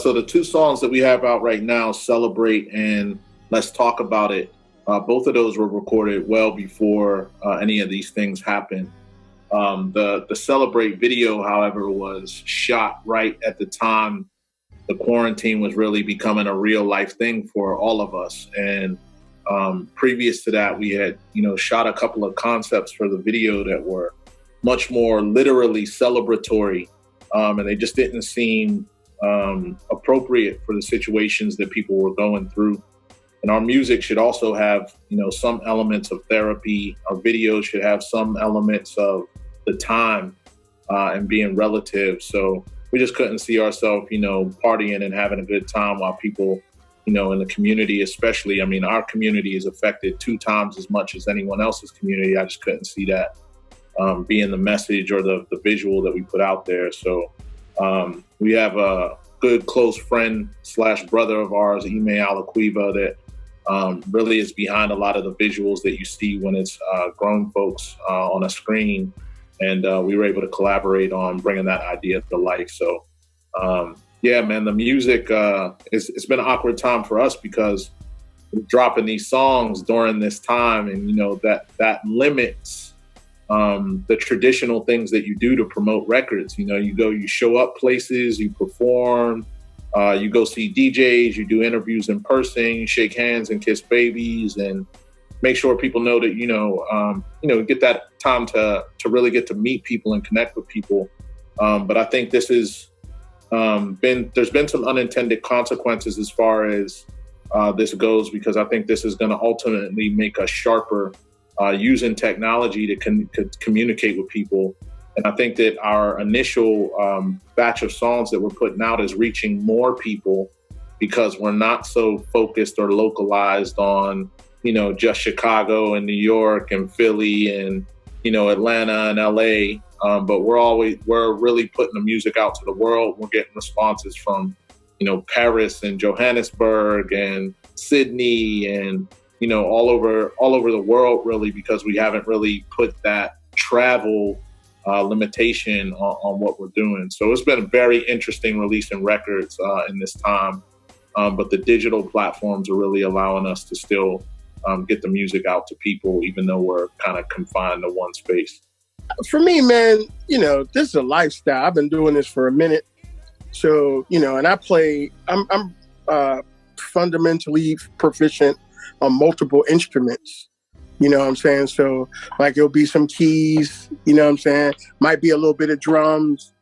So the two songs that we have out right now, Celebrate and Let's Talk About It, both of those were recorded well before any of these things happened. The Celebrate video, however, was shot right at the time the quarantine was really becoming a real life thing for all of us. And previous to that, we had, shot a couple of concepts for the video that were much more literally celebratory. And they just didn't seem appropriate for the situations that people were going through. And our music should also have, some elements of therapy. Our videos should have some elements of the time and being relative. So we just couldn't see ourselves, partying and having a good time while people, in the community, especially, our community is affected 2 times as much as anyone else's community. I just couldn't see that being the message or the visual that we put out there. So we have a good close friend / brother of ours, Ime Alaquiva, that really is behind a lot of the visuals that you see when it's grown folks on a screen. And we were able to collaborate on bringing that idea to life. So, yeah, man, the music, it's been an awkward time for us because we're dropping these songs during this time. And, that limits the traditional things that you do to promote records. You show up places, you perform, you go see DJs, you do interviews in person, you shake hands and kiss babies and make sure people know that, get that time to really get to meet people and connect with people. But I think this is there's been some unintended consequences as far as this goes, because I think this is going to ultimately make us sharper using technology to communicate with people. And I think that our initial batch of songs that we're putting out is reaching more people because we're not so focused or localized on just Chicago and New York and Philly and, Atlanta and LA. But we're really putting the music out to the world. We're getting responses from, Paris and Johannesburg and Sydney and, all over the world, really, because we haven't really put that travel limitation on what we're doing. So it's been very interesting releasing records in this time. But the digital platforms are really allowing us to still get the music out to people, even though we're kind of confined to one space. For me, man, this is a lifestyle. I've been doing this for a minute. So, and I'm fundamentally proficient on multiple instruments. You know what I'm saying? So, like, it'll be some keys, Might be a little bit of drums,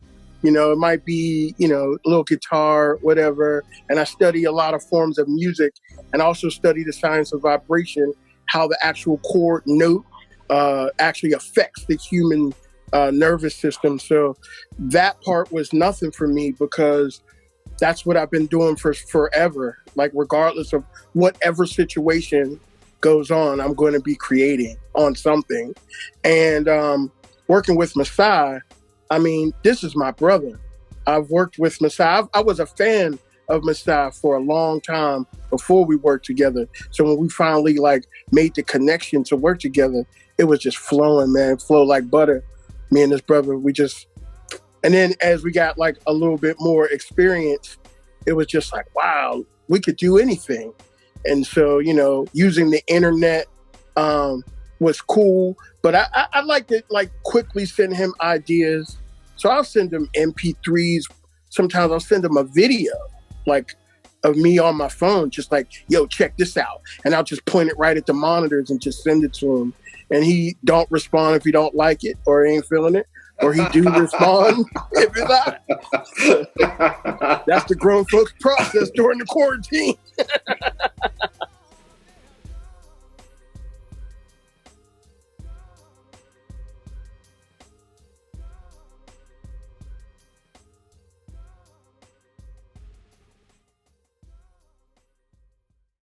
it might be, a little guitar, whatever. And I study a lot of forms of music and also study the science of vibration, how the actual chord note actually affects the human nervous system. So that part was nothing for me because that's what I've been doing for forever. Like, regardless of whatever situation goes on, I'm going to be creating on something. And working with Masai, this is my brother. I've worked with Masai. I was a fan of Masai for a long time before we worked together. So when we finally made the connection to work together, it was just flowing, man. Flow like butter. Me and this brother, and then as we got a little bit more experience, it was just wow, we could do anything. And so, using the internet was cool, but I like to quickly send him ideas. So I'll send him MP3s. Sometimes I'll send him a video of me on my phone, just yo, check this out. And I'll just point it right at the monitors and just send it to him. And he don't respond if he don't like it or he ain't feeling it. Or he do respond if it's not. That's the grown folks process during the quarantine.